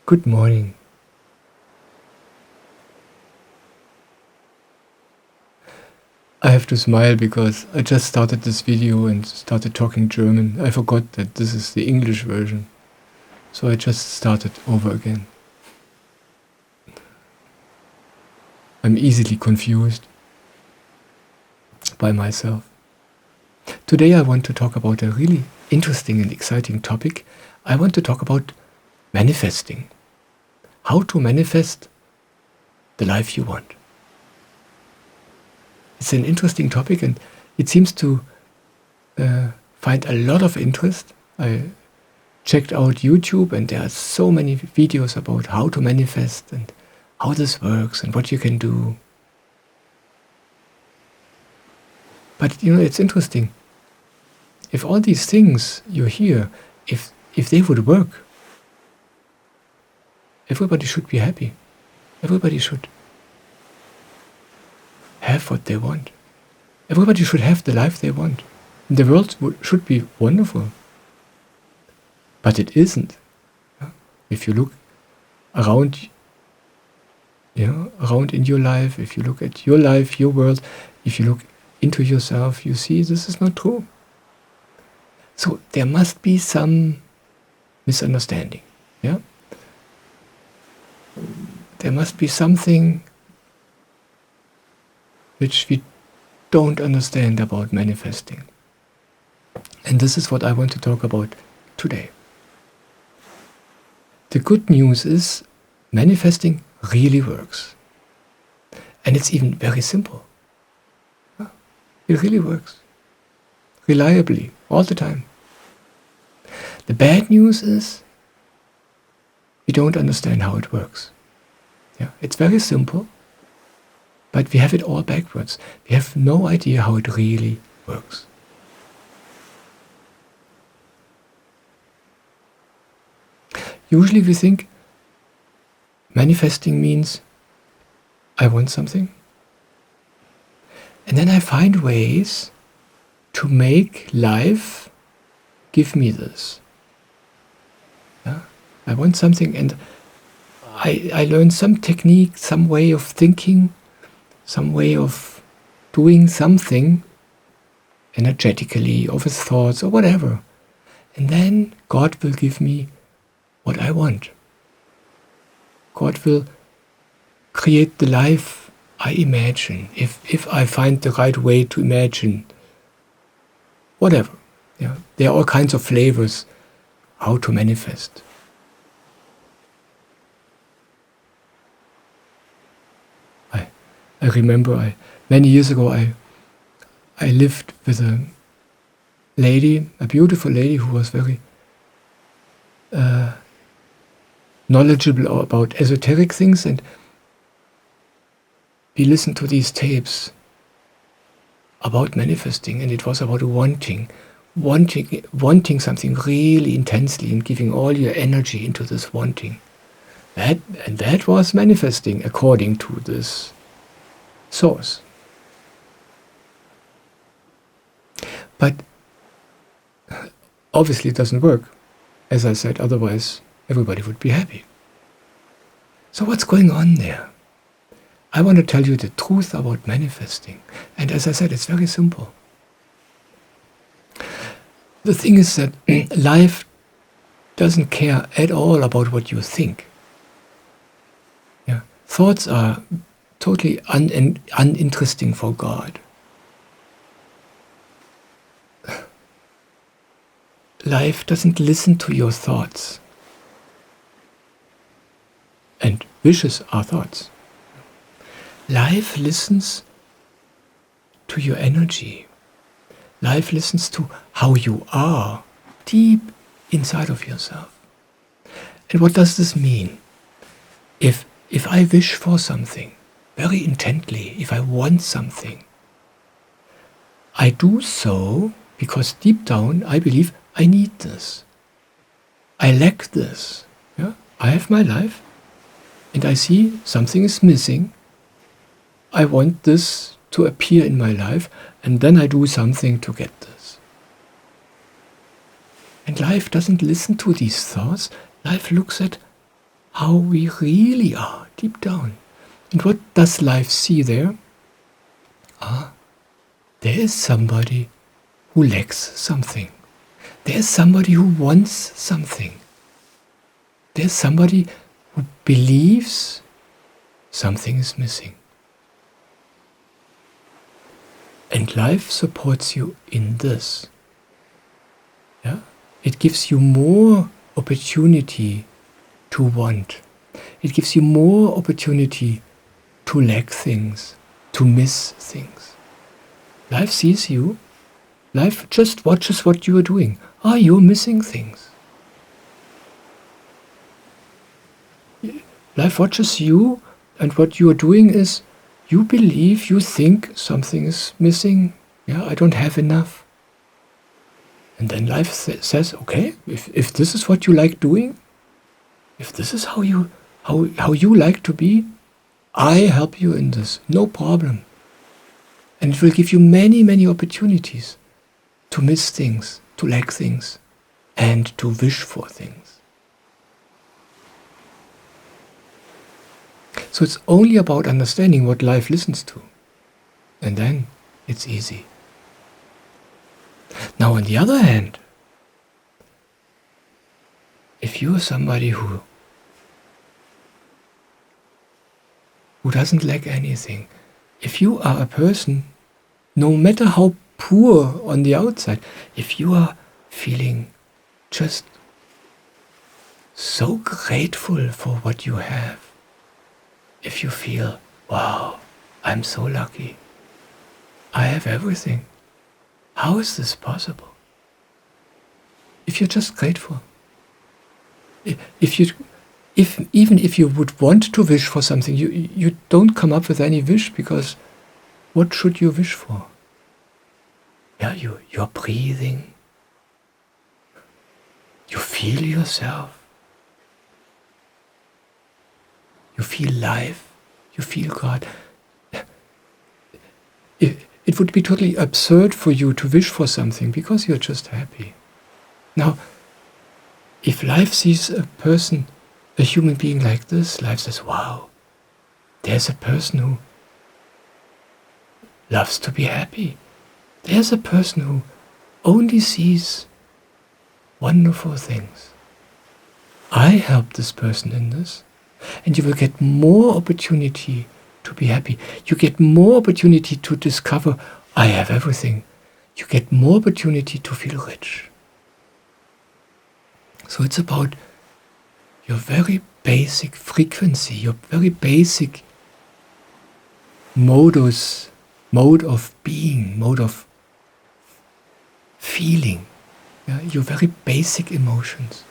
Good morning. I have to smile because I just started this video and started talking German. I forgot that this is the English version. So I just started over again. I'm easily confused by myself. Today I want to talk about a really interesting and exciting topic. I want to talk about manifesting. How to manifest the life you want. It's an interesting topic and it seems to find a lot of interest. I checked out YouTube and there are so many videos about how to manifest and how this works and what you can do. But it's interesting. If all these things you hear, if they would work, everybody should be happy. Everybody should have what they want. Everybody should have the life they want. The world should be wonderful. But it isn't. If you look around, around in your life, if you look at your life, your world, if you look into yourself, you see this is not true. So there must be some misunderstanding. Yeah? There must be something which we don't understand about manifesting. And this is what I want to talk about today. The good news is manifesting really works. And it's even very simple. It really works. Reliably, all the time. The bad news is we don't understand how it works. Yeah, it's very simple. But we have it all backwards. We have no idea how it really works. Usually we think manifesting means I want something. And then I find ways to make life give me this. Yeah? I want something and I learn some technique, some way of thinking, some way of doing something energetically, of his thoughts or whatever. And then God will give me what I want. God will create the life I imagine, if I find the right way to imagine. Whatever. Yeah. There are all kinds of flavors how to manifest. I remember many years ago I lived with a lady, a beautiful lady who was very knowledgeable about esoteric things, and we listened to these tapes about manifesting, and it was about wanting something really intensely and giving all your energy into this wanting. That was manifesting according to this source. But obviously it doesn't work. As I said, otherwise everybody would be happy. So what's going on there? I want to tell you the truth about manifesting. And as I said, it's very simple. The thing is that life doesn't care at all about what you think. Yeah. Thoughts are totally uninteresting for God. Life doesn't listen to your thoughts. And wishes are thoughts. Life listens to your energy. Life listens to how you are deep inside of yourself. And what does this mean? If I wish for something very intently, if I want something, I do so because deep down I believe I need this. I lack this. Yeah? I have my life and I see something is missing. I want this to appear in my life, and then I do something to get this. And life doesn't listen to these thoughts. Life looks at how we really are deep down. And what does life see there? There is somebody who lacks something. There's somebody who wants something. There's somebody who believes something is missing. And life supports you in this. Yeah? It gives you more opportunity to want. It gives you more opportunity to lack things, to miss things. Life sees you. Life just watches what you are doing. You're missing things. Life watches you, and what you are doing is you believe, you think something is missing. Yeah, I don't have enough. And then life says, okay, if this is what you like doing, if this is how you like to be, I help you in this, no problem. And it will give you many, many opportunities to miss things, to lack things, and to wish for things. So it's only about understanding what life listens to. And then it's easy. Now, on the other hand, if you're somebody who doesn't lack anything, if you are a person, no matter how poor on the outside, if you are feeling just so grateful for what you have, if you feel, wow, I'm so lucky, I have everything. How is this possible? If you're just grateful, even if you would want to wish for something, you don't come up with any wish, because what should you wish for? Yeah, you're breathing. You feel yourself. You feel life. You feel God. It would be totally absurd for you to wish for something because you're just happy. Now, if life sees a person, a human being like this, life says, wow, there's a person who loves to be happy. There's a person who only sees wonderful things. I help this person in this, and you will get more opportunity to be happy. You get more opportunity to discover, I have everything. You get more opportunity to feel rich. So it's about your very basic frequency, your very basic mode of being, mode of feeling, your very basic emotions.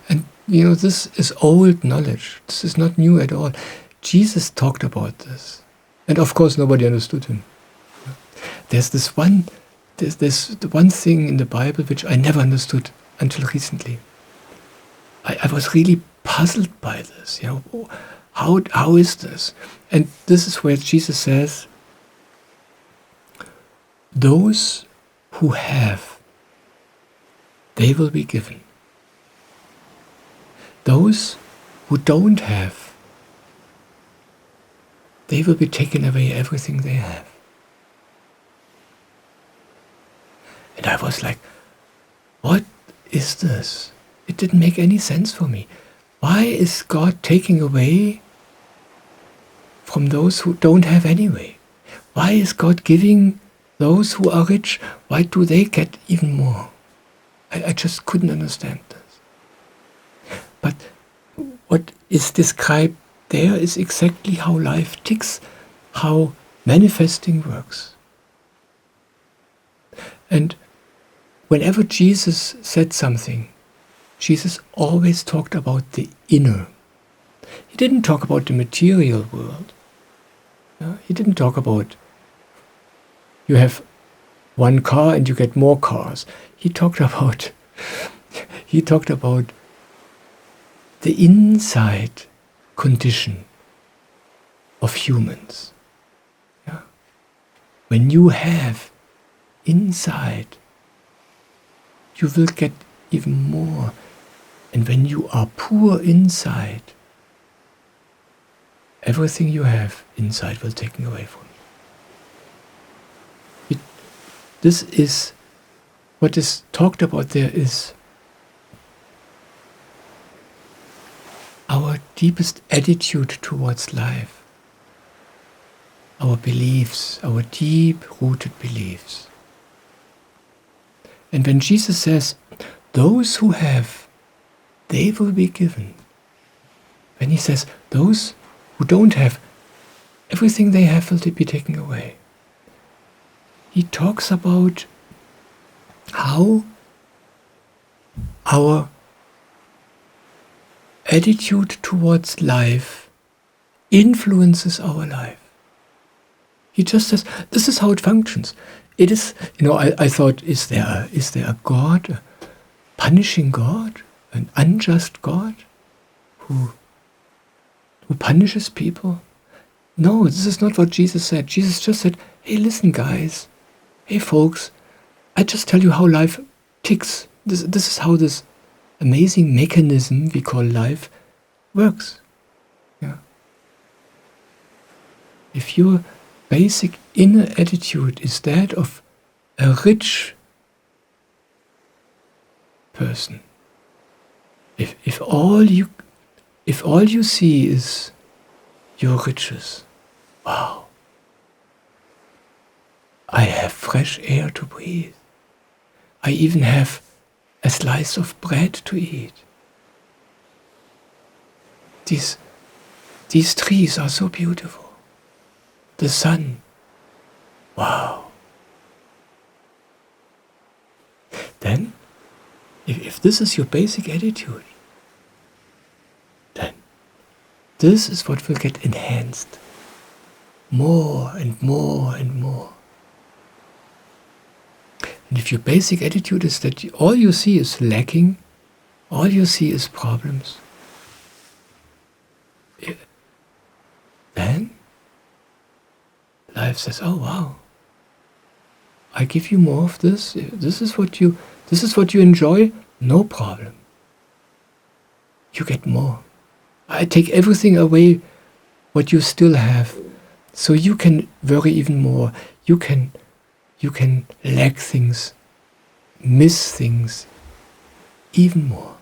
And this is old knowledge. This is not new at all. Jesus talked about this. And of course nobody understood him. There's the one thing in the Bible which I never understood until recently. I was really puzzled by this. How is this? And this is where Jesus says, those who have, they will be given. Those who don't have, they will be taken away everything they have. And I was like, what is this? It didn't make any sense for me. Why is God taking away from those who don't have anyway? Why is God giving those who are rich? Why do they get even more? I just couldn't understand this. But what is described there is exactly how life ticks, how manifesting works. And whenever Jesus said something, Jesus always talked about the inner. He didn't talk about the material world. He didn't talk about you have one car and you get more cars. He talked about the inside condition of humans. When you have inside you will get even more. And when you are poor inside, everything you have inside will take away from you. This is what is talked about there is our deepest attitude towards life, our beliefs, our deep-rooted beliefs. And when Jesus says, those who have, they will be given. When he says, those who don't have, everything they have will be taken away. He talks about how our attitude towards life influences our life. He just says, this is how it functions. It is, I thought, is there a God, a punishing God, an unjust God who punishes people? No, this is not what Jesus said. Jesus just said, hey, listen, guys. Hey, folks, I just tell you how life ticks. This is how this amazing mechanism we call life works. Yeah. If your basic inner attitude is that of a rich person, if all you see is your riches, wow, I have fresh air to breathe. I even have a slice of bread to eat. These trees are so beautiful. The sun, wow. Then, if this is your basic attitude, then this is what will get enhanced more and more and more. And if your basic attitude is that all you see is lacking, all you see is problems, then life says, oh wow, I give you more of this. This is what you enjoy, no problem. You get more. I take everything away what you still have, so you can worry even more. You can lack things, miss things even more.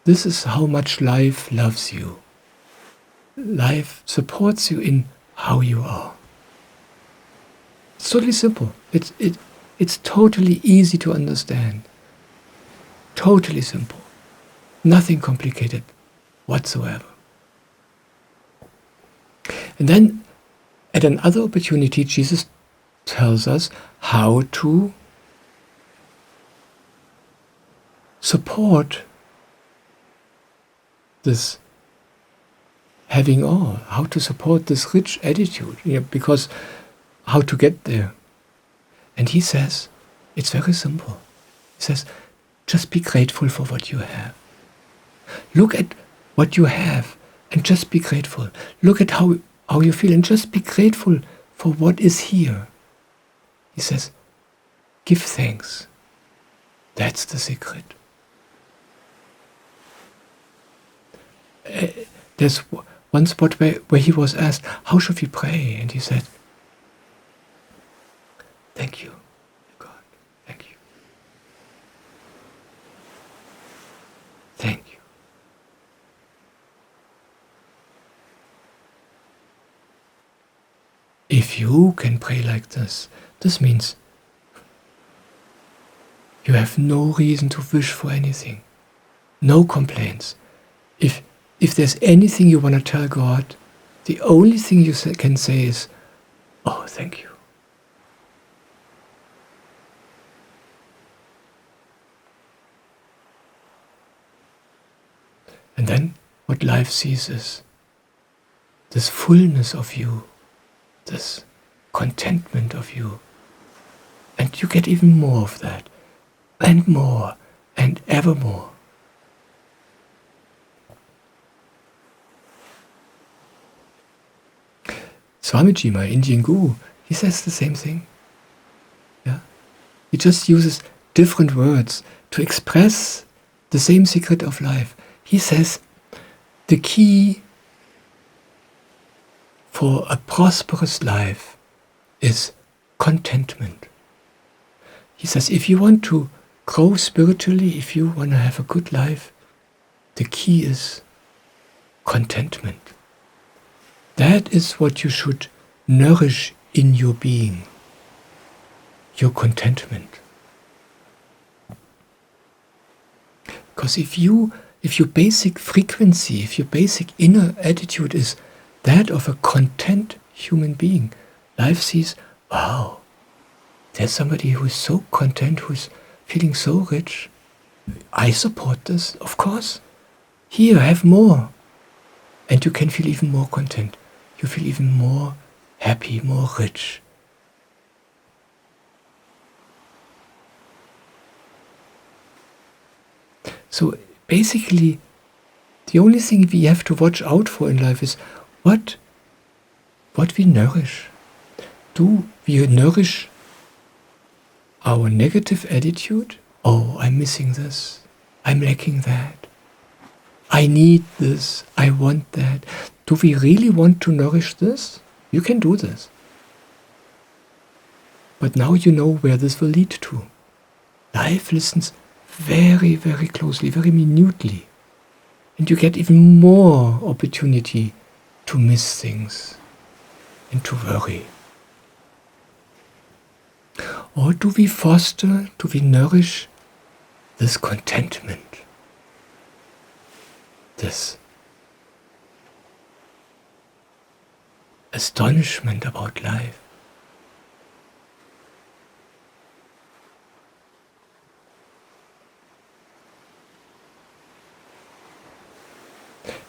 This is how much life loves you. Life supports you in how you are. It's totally simple. It's totally easy to understand. Totally simple. Nothing complicated whatsoever. And then at another opportunity, Jesus tells us how to support this having all, how to support this rich attitude, because how to get there. And he says, it's very simple. He says, just be grateful for what you have. Look at what you have and just be grateful. Look at how you feel and just be grateful for what is here. He says, give thanks. That's the secret. There's one spot where he was asked, how should we pray? And he said, thank you, God. Thank you. Thank you. If you can pray like this, this means you have no reason to wish for anything. No complaints. If there's anything you want to tell God, the only thing you can say is, oh, thank you. And then what life sees is this fullness of you, this contentment of you. And you get even more of that, and more, and evermore. Swamiji, my Indian guru, he says the same thing. Yeah? He just uses different words to express the same secret of life. He says the key for a prosperous life is contentment. He says if you want to grow spiritually, if you want to have a good life, the key is contentment. That is what you should nourish in your being, your contentment. Because if your basic frequency, if your basic inner attitude is that of a content human being, life sees, wow, there's somebody who is so content, who's feeling so rich. I support this, of course. Here, have more. And you can feel even more content. You feel even more happy, more rich. So basically, the only thing we have to watch out for in life is what we nourish. Do we nourish our negative attitude? Oh, I'm missing this. I'm lacking that. I need this. I want that. Do we really want to nourish this? You can do this. But now you know where this will lead to. Life listens very, very closely, very minutely. And you get even more opportunity to miss things and to worry. Or do we foster, do we nourish this contentment, this astonishment about life?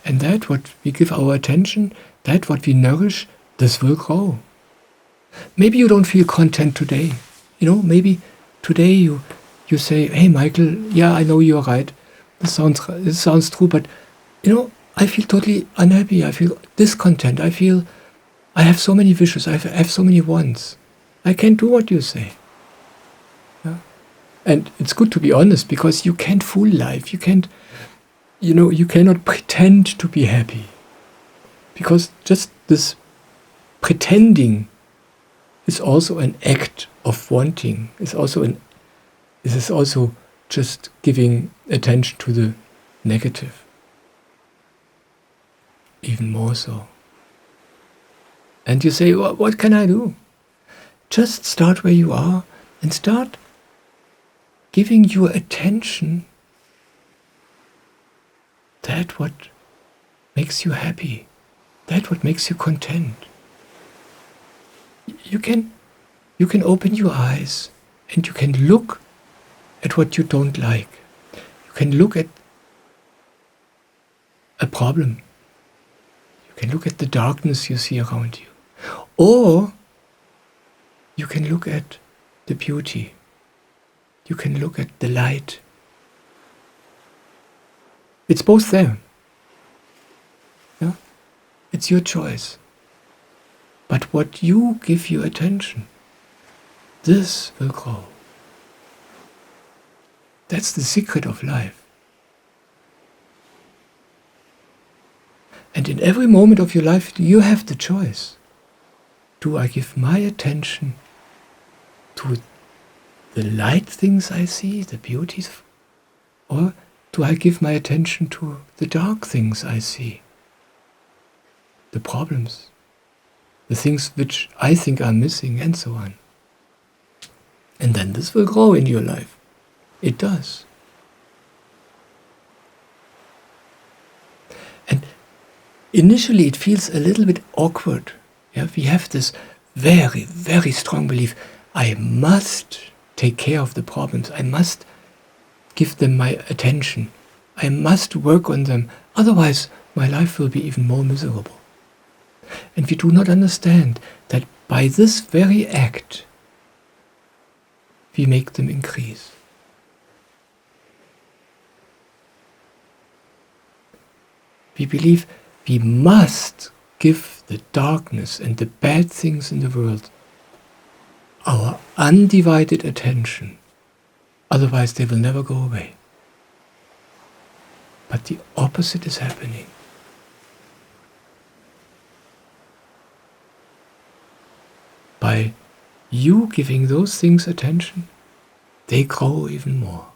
And that what we give our attention, that what we nourish, this will grow. Maybe you don't feel content today. Maybe today you say, hey Michael, yeah, I know you're right. This sounds true, but I feel totally unhappy. I feel discontent. I feel I have so many wishes. I have so many wants. I can't do what you say. Yeah? And it's good to be honest, because you can't fool life. You can't, you cannot pretend to be happy. Because just this pretending is also an act of wanting. This is also just giving attention to the negative. Even more so. And you say, what can I do? Just start where you are and start giving your attention that what makes you happy, that what makes you content. You can open your eyes and you can look at what you don't like. You can look at a problem. You can look at the darkness you see around you. Or you can look at the beauty. You can look at the light. It's both there. Yeah? It's your choice. But what you give your attention, this will grow. That's the secret of life. And in every moment of your life, you have the choice. Do I give my attention to the light things I see, the beauties, or do I give my attention to the dark things I see, the problems, the things which I think are missing, and so on? And then this will grow in your life. It does. And initially it feels a little bit awkward. Yeah, we have this very, very strong belief, I must take care of the problems. I must give them my attention. I must work on them. Otherwise, my life will be even more miserable. And we do not understand that by this very act, we make them increase. We believe we must give the darkness and the bad things in the world our undivided attention. Otherwise they will never go away. But the opposite is happening. By you giving those things attention, they grow even more.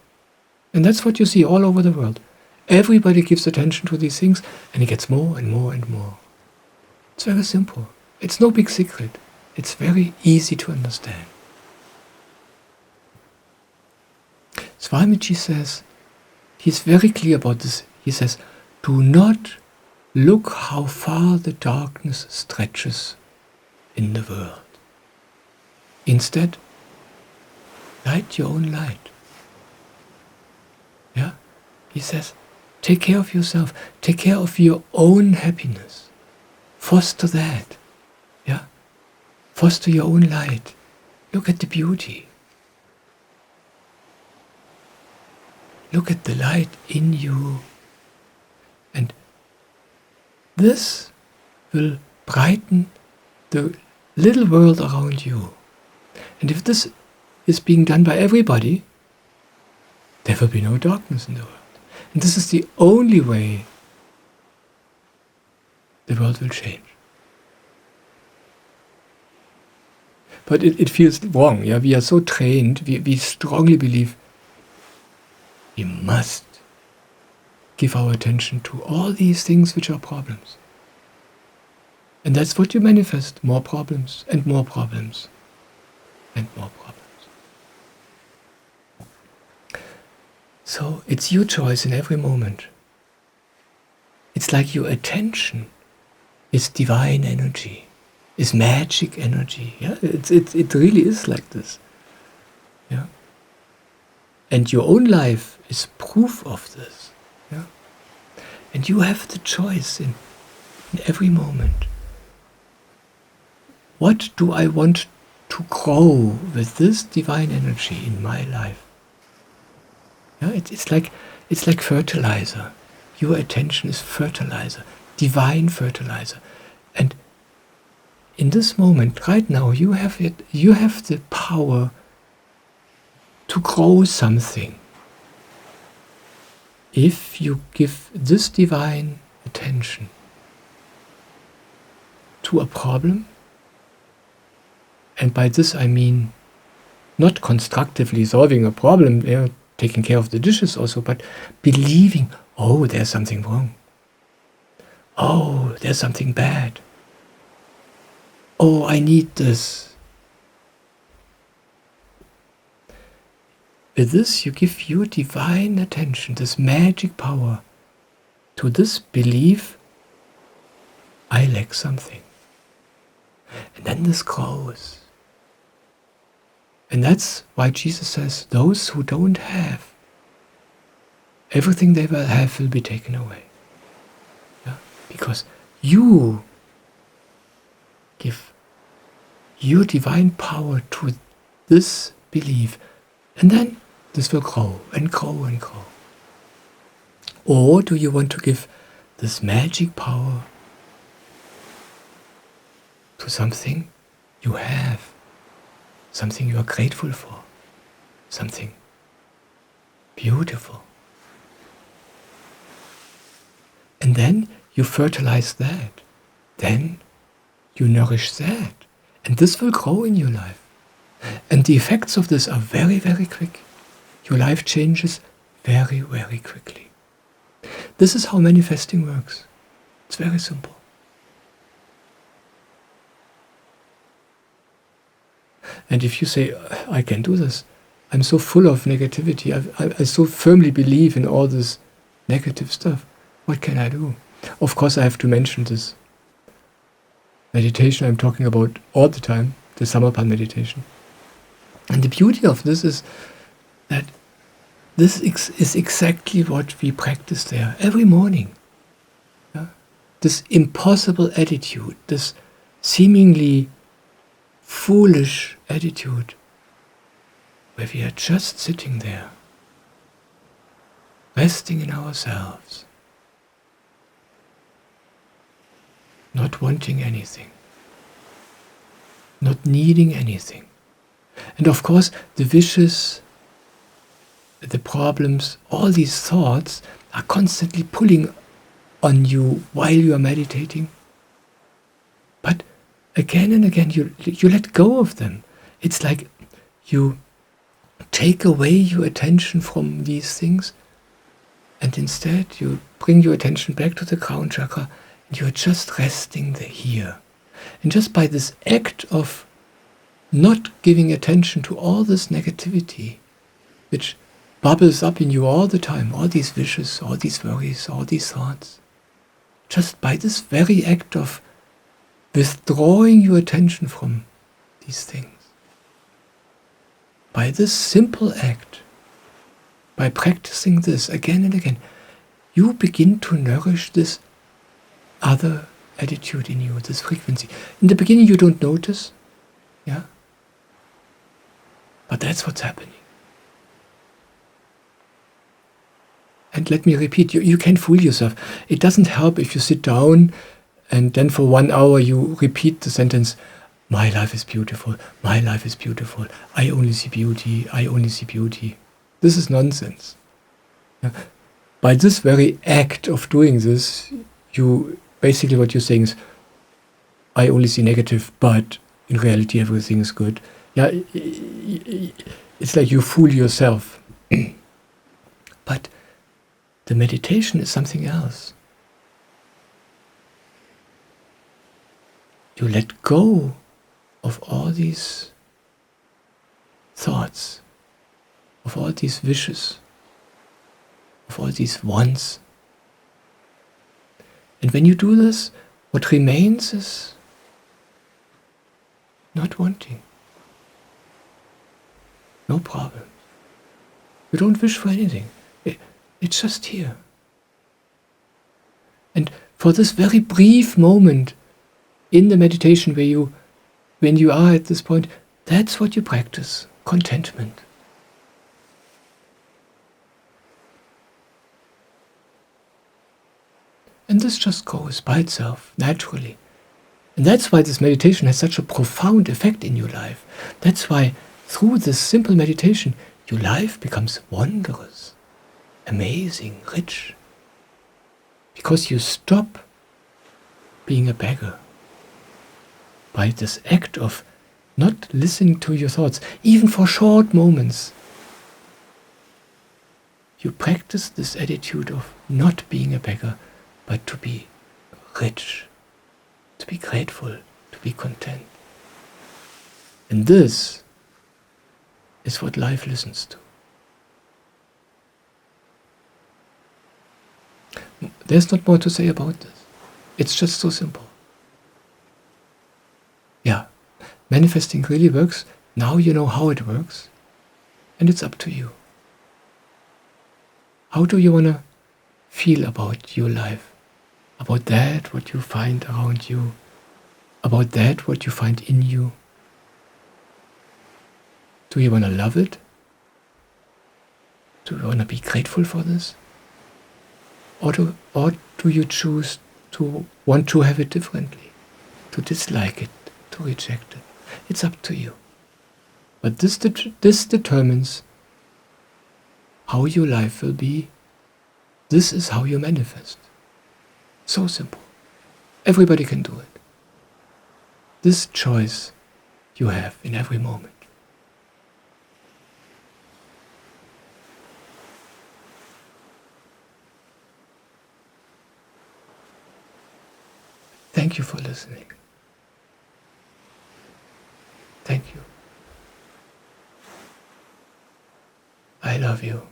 And that's what you see all over the world. Everybody gives attention to these things, and it gets more and more and more. It's very simple. It's no big secret. It's very easy to understand. Swamiji says, he's very clear about this. He says, do not look how far the darkness stretches in the world. Instead, light your own light. Yeah? He says, take care of yourself. Take care of your own happiness. Foster that. Yeah? Foster your own light. Look at the beauty. Look at the light in you. And this will brighten the little world around you. And if this is being done by everybody, there will be no darkness in the world. And this is the only way the world will change. But it feels wrong. Yeah? We are so trained, we strongly believe we must give our attention to all these things which are problems. And that's what you manifest, more problems and more problems and more problems. So it's your choice in every moment. It's like your attention is divine energy, is magic energy. Yeah, it really is like this. Yeah, and your own life is proof of this. Yeah, and you have the choice in every moment. What do I want to grow with this divine energy in my life? Yeah, it's like fertilizer. Your attention is fertilizer, divine fertilizer. And in this moment, right now, you have it. You have the power to grow something. If you give this divine attention to a problem, and by this I mean not constructively solving a problem, taking care of the dishes also, but believing, oh, there's something wrong. Oh, there's something bad. Oh, I need this. With this, you give your divine attention, this magic power, to this belief, I lack something. And then this grows. And that's why Jesus says, those who don't have, everything they will have will be taken away. Yeah? Because you give your divine power to this belief, and then this will grow and grow and grow. Or do you want to give this magic power to something you have? Something you are grateful for, something beautiful. And then you fertilize that, then you nourish that, and this will grow in your life. And the effects of this are very, very quick. Your life changes very, very quickly. This is how manifesting works. It's very simple. And if you say, I can do this, I'm so full of negativity, I so firmly believe in all this negative stuff, what can I do? Of course I have to mention this meditation I'm talking about all the time, the Samarpan meditation. And the beauty of this is that this is exactly what we practice there every morning. Yeah? This impossible attitude, this seemingly foolish attitude, where we are just sitting there, resting in ourselves, not wanting anything, not needing anything. And of course, the vicious the problems, all these thoughts are constantly pulling on you while you are meditating. But again and again, you let go of them. It's like you take away your attention from these things, and instead you bring your attention back to the crown chakra, and you're just resting there here. And just by this act of not giving attention to all this negativity, which bubbles up in you all the time, all these wishes, all these worries, all these thoughts, just by this very act of withdrawing your attention from these things, by this simple act, by practicing this again and again, you begin to nourish this other attitude in you, this frequency. In the beginning you don't notice, yeah? But that's what's happening. And let me repeat, you can't fool yourself. It doesn't help if you sit down and then for 1 hour you repeat the sentence, my life is beautiful, my life is beautiful, I only see beauty, I only see beauty. This is nonsense. Yeah? By this very act of doing this, you basically what you're saying is, I only see negative, but in reality everything is good. Yeah, it's like you fool yourself. But the meditation is something else. You let go of all these thoughts, of all these wishes, of all these wants. And when you do this, what remains is not wanting. No problem. You don't wish for anything. It's just here. And for this very brief moment in the meditation when you are at this point, that's what you practice, contentment. And this just goes by itself, naturally. And that's why this meditation has such a profound effect in your life. That's why through this simple meditation, your life becomes wondrous, amazing, rich. Because you stop being a beggar by this act of not listening to your thoughts, even for short moments. You practice this attitude of not being a beggar, but to be rich, to be grateful, to be content. And this is what life listens to. There's not more to say about this. It's just so simple. Yeah, manifesting really works. Now you know how it works, and it's up to you. How do you want to feel about your life? About that, what you find around you? About that, what you find in you? Do you want to love it? Do you want to be grateful for this? Or do you choose to want to have it differently? To dislike it, to reject it? It's up to you. But this determines how your life will be. This is how you manifest. So simple. Everybody can do it. This choice you have in every moment. Thank you for listening. Thank you. I love you.